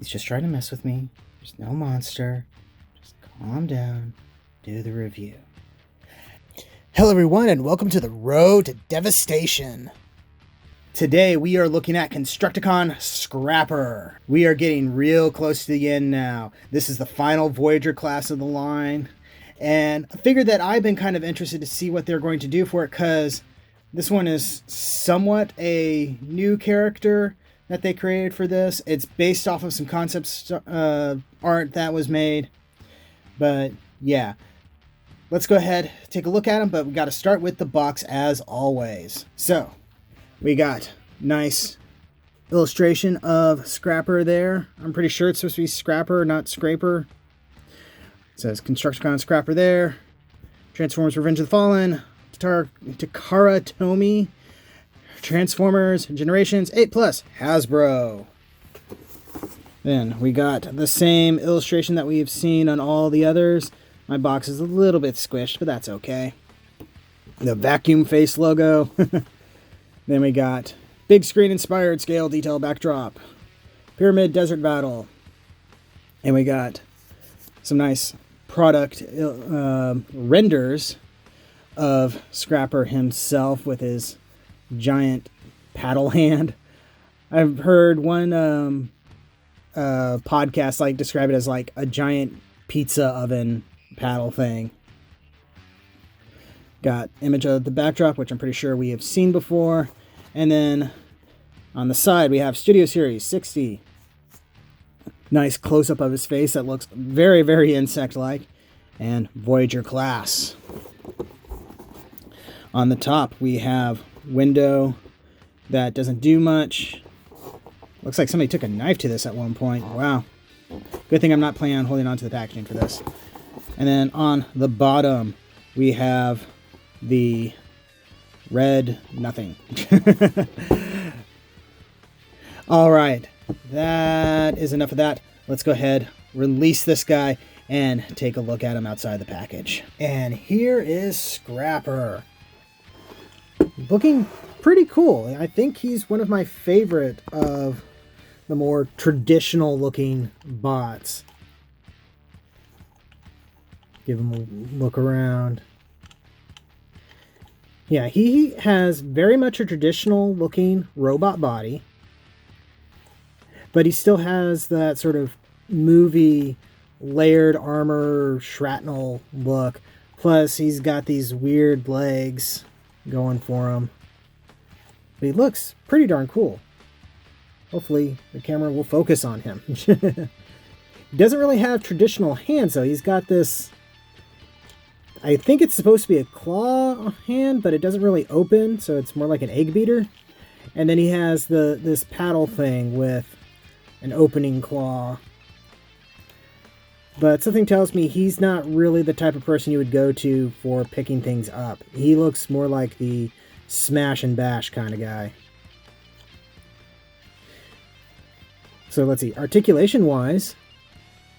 He's just trying to mess with me. There's no monster. Just calm down. Do the review. Hello everyone and welcome to the road to Devastation. Today we are looking at Constructicon Scrapper. We are getting real close to the end now. This is the final Voyager class of the line. And I figured that I've been kind of interested to see what they're going to do for it, because this one is somewhat a new character that they created for this. It's based off of some concept art that was made. But yeah, let's go ahead, take a look at them, but we got to start with the box as always. So we got nice illustration of Scrapper there. I'm pretty sure it's supposed to be Scrapper, not Scraper. It says Constructicon Scrapper there. Transformers Revenge of the Fallen. Takara Tomy. Transformers Generations 8+. Hasbro. Then we got the same illustration that we've seen on all the others. My box is a little bit squished, but that's okay. The vacuum face logo. Then we got big screen inspired scale detail backdrop. Pyramid Desert Battle. And we got some nice product renders of Scrapper himself with his giant paddle hand. I've heard one podcast describe it as like a giant pizza oven paddle thing. Got image of the backdrop, which I'm pretty sure we have seen before. And then on the side, we have Studio Series 60. Nice close-up of his face that looks very, very insect-like. And Voyager class. On the top, we have window that doesn't do much. Looks like somebody took a knife to this at one point. Wow. Good thing I'm not planning on holding on to the packaging for this. And then on the bottom, we have the red nothing. All right, that is enough of that. Let's go ahead, release this guy, and take a look at him outside the package. And here is Scrapper. Looking pretty cool. I think he's one of my favorite of the more traditional looking bots. Give him a look around. Yeah, he has very much a traditional looking robot body, but he still has that sort of movie layered armor shrapnel look. Plus he's got these weird legs going for him. But he looks pretty darn cool. Hopefully the camera will focus on him. He doesn't really have traditional hands though. He's got this, I think it's supposed to be a claw hand, but it doesn't really open, so it's more like an egg beater. And then he has this paddle thing with an opening claw. But something tells me he's not really the type of person you would go to for picking things up. He looks more like the smash and bash kind of guy. So let's see, articulation wise,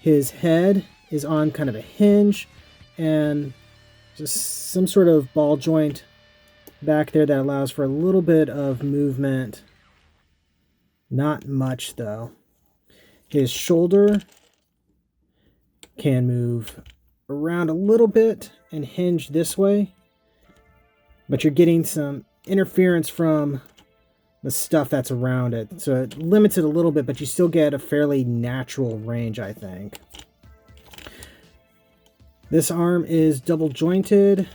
his head is on kind of a hinge and just some sort of ball joint back there that allows for a little bit of movement. Not much though. His shoulder can move around a little bit and hinge this way, but you're getting some interference from the stuff that's around it, so it limits it a little bit, but you still get a fairly natural range, I think. This arm is double jointed,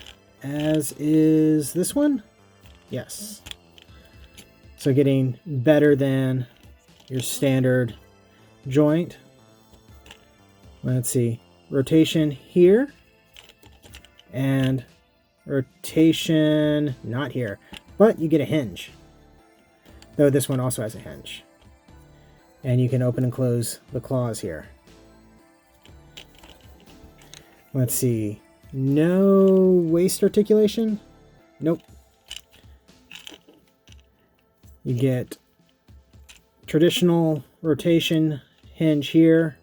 as is this one. Yes. So getting better than your standard joint. Let's see. Rotation here. And rotation not here. But you get a hinge. Though this one also has a hinge. And you can open and close the claws here. Let's see. No waist articulation? Nope. You get traditional rotation hinge here.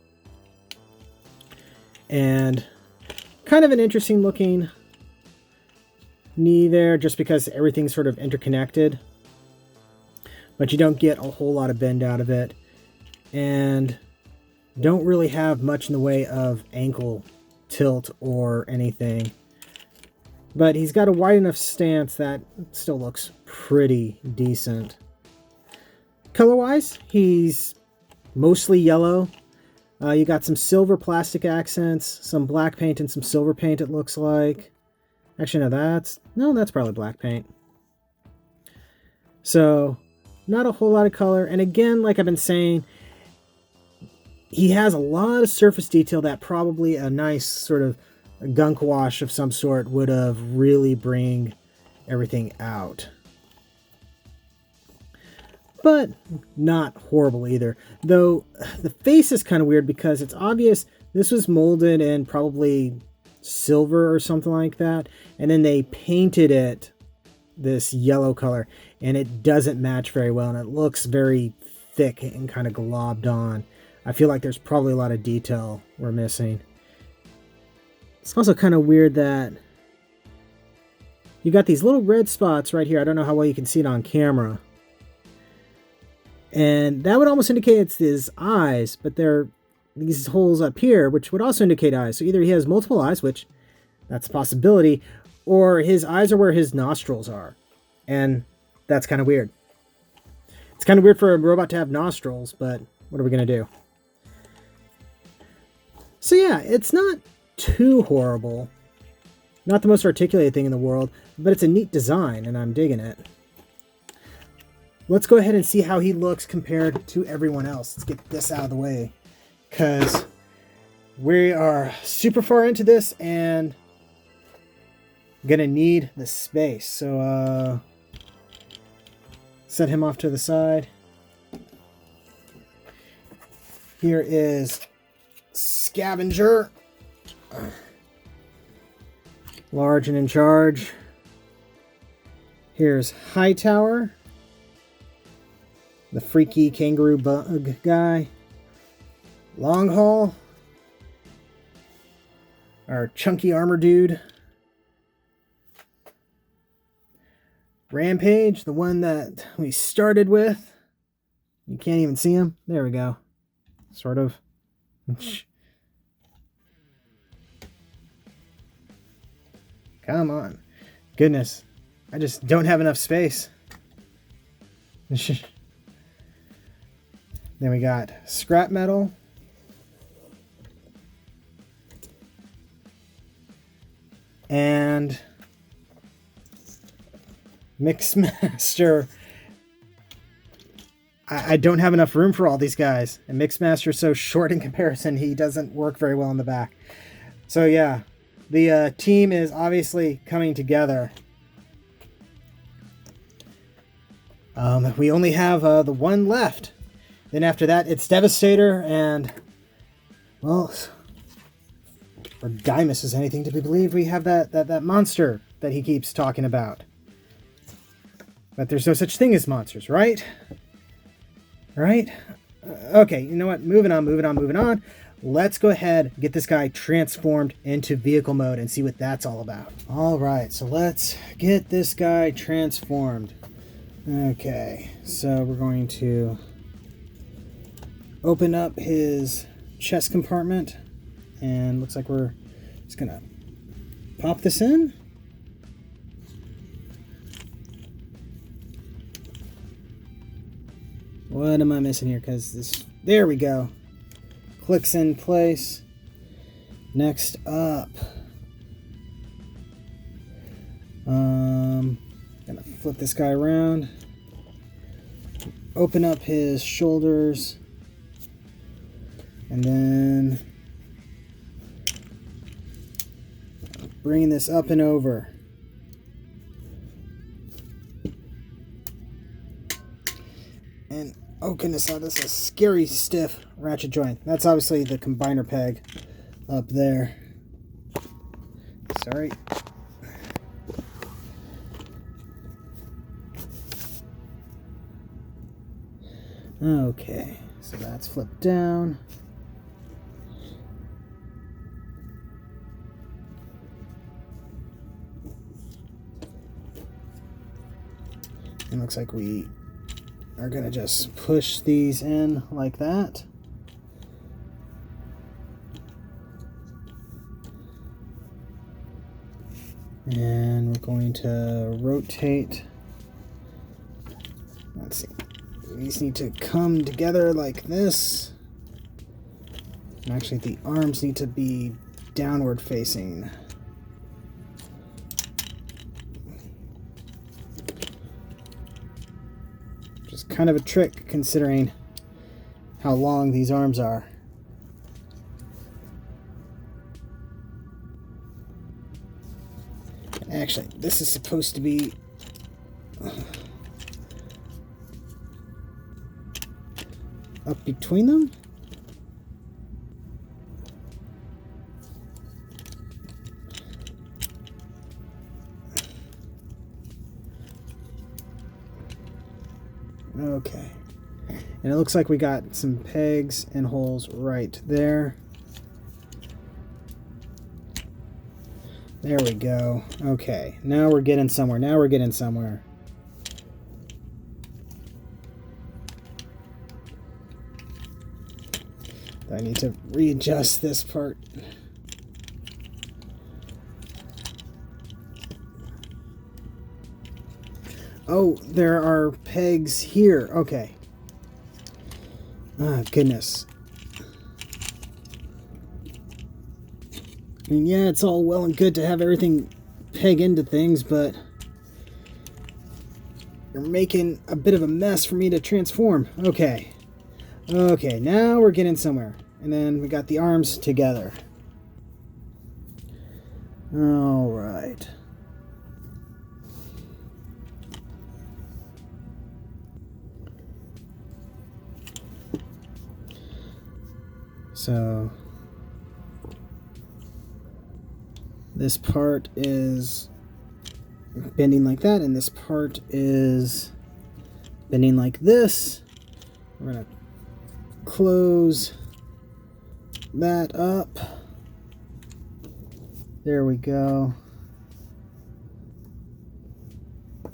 And kind of an interesting looking knee there, just because everything's sort of interconnected. But you don't get a whole lot of bend out of it. And don't really have much in the way of ankle tilt or anything. But he's got a wide enough stance that still looks pretty decent. Color-wise, he's mostly yellow. You got some silver plastic accents, some black paint and some silver paint, it looks like. Actually, no, that's probably black paint. So, not a whole lot of color. And again, like I've been saying, he has a lot of surface detail that probably a nice sort of gunk wash of some sort would have really bring everything out. But not horrible either. Though the face is kind of weird because it's obvious this was molded in probably silver or something like that. And then they painted it this yellow color and it doesn't match very well. And it looks very thick and kind of globbed on. I feel like there's probably a lot of detail we're missing. It's also kind of weird that you got these little red spots right here. I don't know how well you can see it on camera. And that would almost indicate it's his eyes, but there are these holes up here, which would also indicate eyes. So either he has multiple eyes, which that's a possibility, or his eyes are where his nostrils are. And that's kind of weird. It's kind of weird for a robot to have nostrils, but what are we going to do? So yeah, it's not too horrible. Not the most articulated thing in the world, but it's a neat design, and I'm digging it. Let's go ahead and see how he looks compared to everyone else. Let's get this out of the way, because we are super far into this and gonna need the space. So set him off to the side. Here is Scavenger, large and in charge. Here's Hightower, the freaky kangaroo bug guy. Long Haul, our chunky armor dude. Rampage, the one that we started with. You can't even see him. There we go. Sort of. Come on. Goodness. I just don't have enough space. Then we got Scrap Metal. And Mixmaster. I don't have enough room for all these guys. And Mixmaster is so short in comparison, he doesn't work very well in the back. So yeah, the team is obviously coming together. We only have the one left. Then after that, it's Devastator, and, well, for Dymus is anything to be believed, we have that monster that he keeps talking about. But there's no such thing as monsters, right? Right? Okay, you know what? Moving on. Let's go ahead, get this guy transformed into vehicle mode and see what that's all about. All right, so let's get this guy transformed. Okay, so we're going to open up his chest compartment, and looks like we're just gonna pop this in. What am I missing here? Because this, there we go. Clicks in place. Next up, gonna flip this guy around. Open up his shoulders. And then bringing this up and over. And oh goodness, oh, this is a scary stiff ratchet joint. That's obviously the combiner peg up there. Sorry. Okay, so that's flipped down. It looks like we are going to just push these in like that. And we're going to rotate. Let's see. These need to come together like this. And actually, the arms need to be downward facing. Which is kind of a trick considering how long these arms are. Actually, this is supposed to be up between them. Okay. And it looks like we got some pegs and holes right there. There we go. Okay, now we're getting somewhere. Now we're getting somewhere. I need to readjust this part. Oh, there are pegs here. Okay. Ah, goodness. I mean, yeah, it's all well and good to have everything peg into things, but you're making a bit of a mess for me to transform. Okay. Okay, now we're getting somewhere. And then we got the arms together. All right. So this part is bending like that, and this part is bending like this. We're going to close that up. There we go. And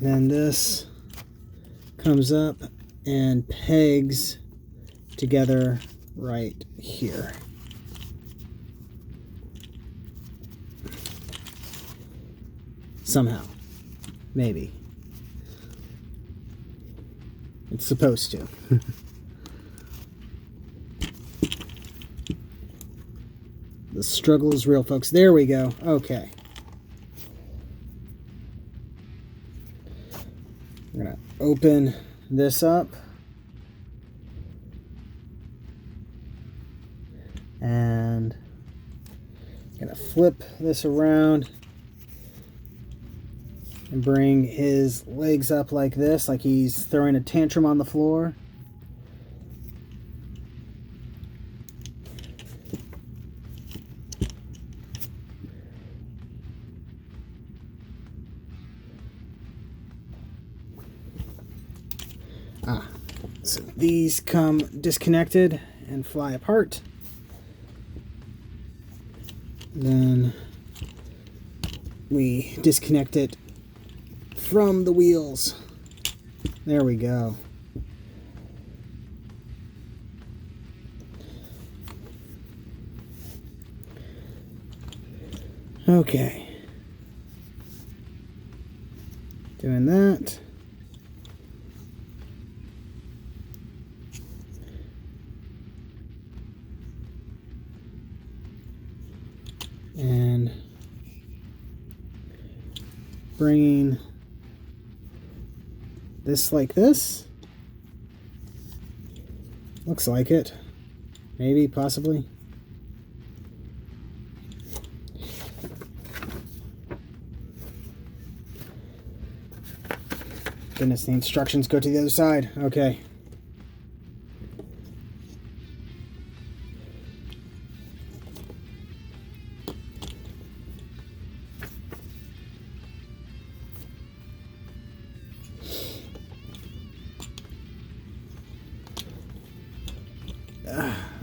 then this comes up and pegs together right here. Somehow. Maybe. It's supposed to. The struggle is real, folks. There we go. Okay. I'm going to open this up. And I'm going to flip this around and bring his legs up like this, like he's throwing a tantrum on the floor. So these come disconnected and fly apart. Then we disconnect it from the wheels. There we go. Okay. Doing that. And bringing this like this. Looks like it. Maybe, possibly. Goodness, the instructions go to the other side. Okay.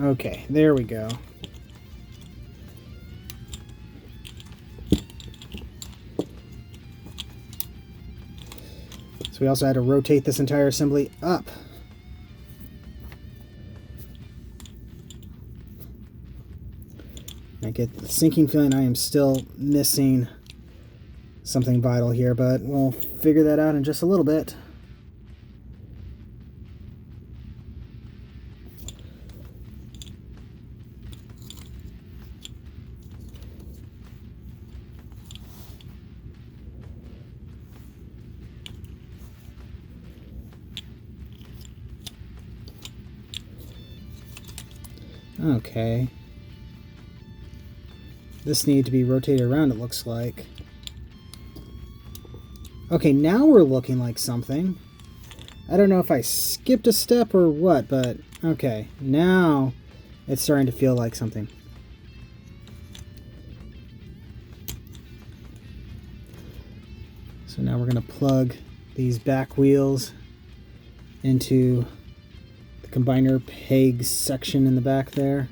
Okay, there we go. So we also had to rotate this entire assembly up. I get the sinking feeling I am still missing something vital here, but we'll figure that out in just a little bit. Okay. This needs to be rotated around, it looks like. Okay, now we're looking like something. I don't know if I skipped a step or what, but okay. Now it's starting to feel like something. So now we're going to plug these back wheels into the combiner peg section in the back there.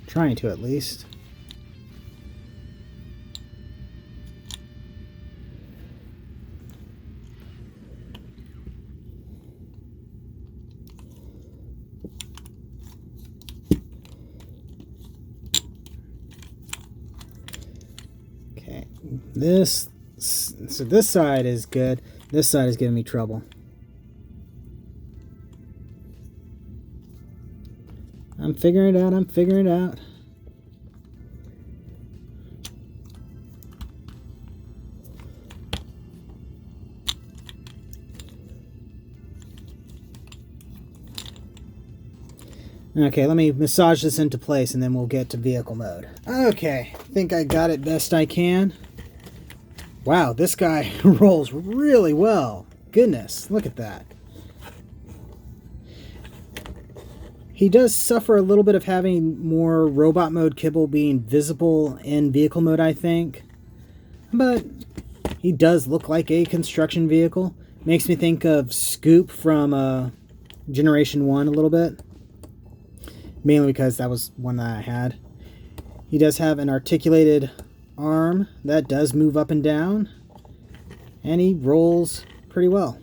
Trying to, at least. Okay, so this side is good. This side is giving me trouble. I'm figuring it out, I'm figuring it out. Okay, let me massage this into place and then we'll get to vehicle mode. Okay, I think I got it best I can. Wow, this guy rolls really well. Goodness, look at that. He does suffer a little bit of having more robot mode kibble being visible in vehicle mode, I think. But he does look like a construction vehicle. Makes me think of Scoop from Generation 1 a little bit. Mainly because that was one that I had. He does have an articulated arm that does move up and down. And he rolls pretty well.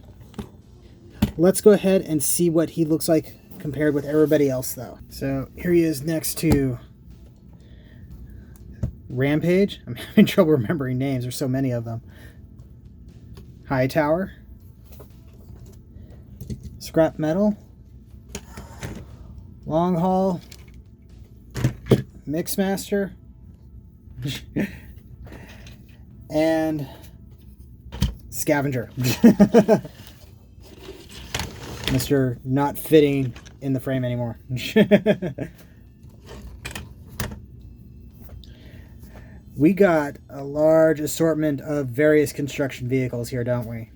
Let's go ahead and see what he looks like compared with everybody else, though. So here he is next to Rampage. I'm having trouble remembering names. There's so many of them. Hightower. Scrap Metal. Long Haul. Mixmaster. And Scavenger. Mr. Not fitting in the frame anymore. We got a large assortment of various construction vehicles here, don't we?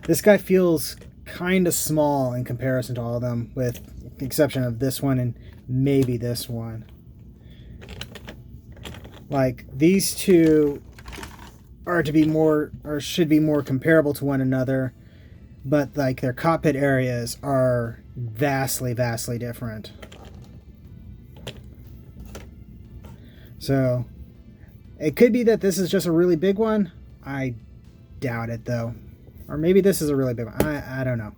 This guy feels kind of small in comparison to all of them, with the exception of this one and maybe this one. Like, these two are to be more, or should be more comparable to one another, but like their cockpit areas are vastly, vastly different. So it could be that this is just a really big one. I doubt it, though. Or maybe this is a really big one. I don't know.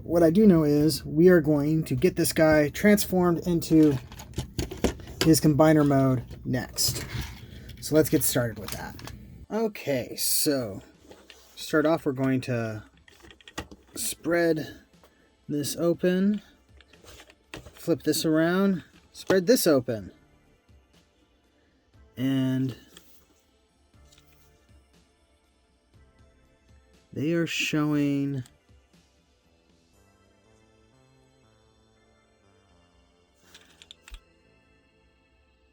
What I do know is we are going to get this guy transformed into his combiner mode next. So let's get started with that. Okay, so start off, we're going to spread this open, flip this around, spread this open, and they are showing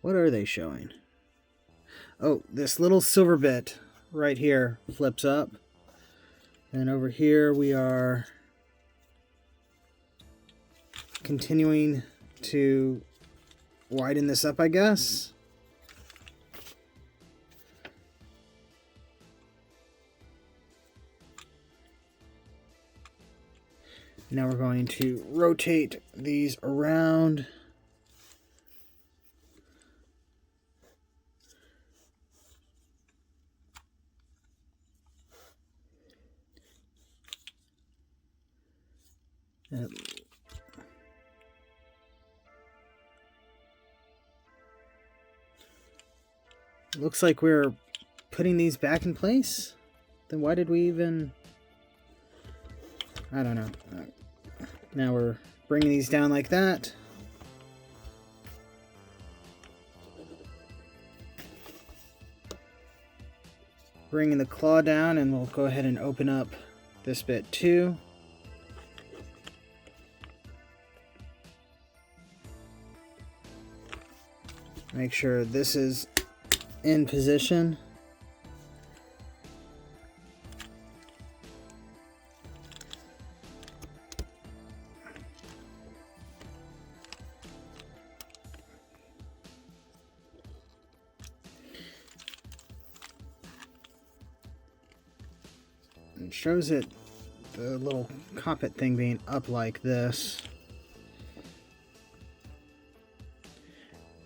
what are they showing? Oh, this little silver bit right here flips up. And over here we are continuing to widen this up, I guess. Now we're going to rotate these around. looks like we're putting these back in place. Then why did we even... I don't know. Now we're bringing these down like that. Bringing the claw down, and we'll go ahead and open up this bit too. Make sure this is in position. It shows it, the little cockpit thing being up like this.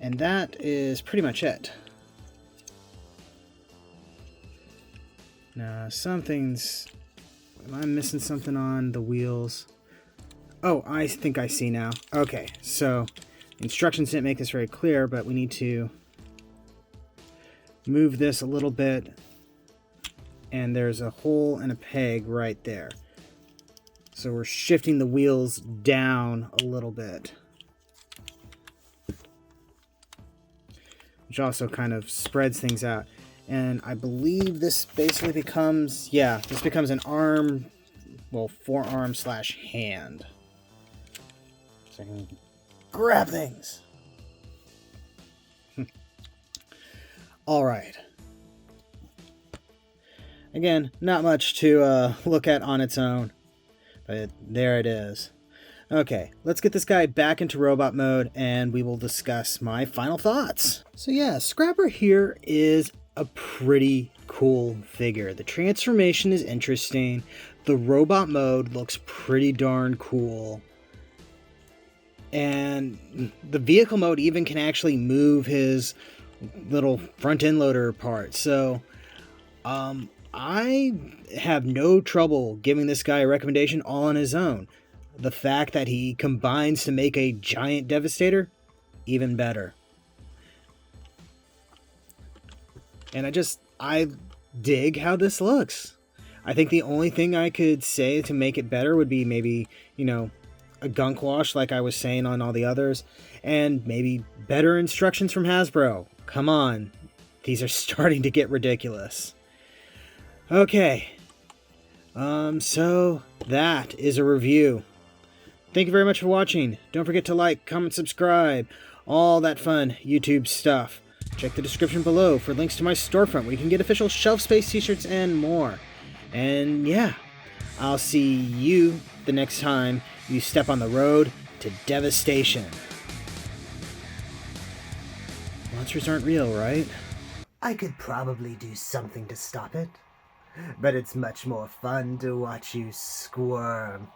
And that is pretty much it. Now, I'm missing something on the wheels. Oh, I think I see now. Okay, so instructions didn't make this very clear, but we need to move this a little bit. And there's a hole and a peg right there. So we're shifting the wheels down a little bit. Which also kind of spreads things out. And I believe this basically becomes, this becomes an arm, well, forearm / hand. So I can grab things. All right. Again, not much to look at on its own, but there it is. Okay, let's get this guy back into robot mode and we will discuss my final thoughts. So yeah, Scrapper here is a pretty cool figure. The transformation is interesting. The robot mode looks pretty darn cool. And the vehicle mode even can actually move his little front end loader part. So, I have no trouble giving this guy a recommendation all on his own. The fact that he combines to make a giant Devastator, even better. And I dig how this looks. I think the only thing I could say to make it better would be maybe, a gunk wash like I was saying on all the others. And maybe better instructions from Hasbro. Come on. These are starting to get ridiculous. Okay, so that is a review. Thank you very much for watching. Don't forget to like, comment, subscribe, all that fun YouTube stuff. Check the description below for links to my storefront where you can get official shelf space t-shirts and more. And yeah, I'll see you the next time you step on the road to devastation. Monsters aren't real, right? I could probably do something to stop it. But it's much more fun to watch you squirm.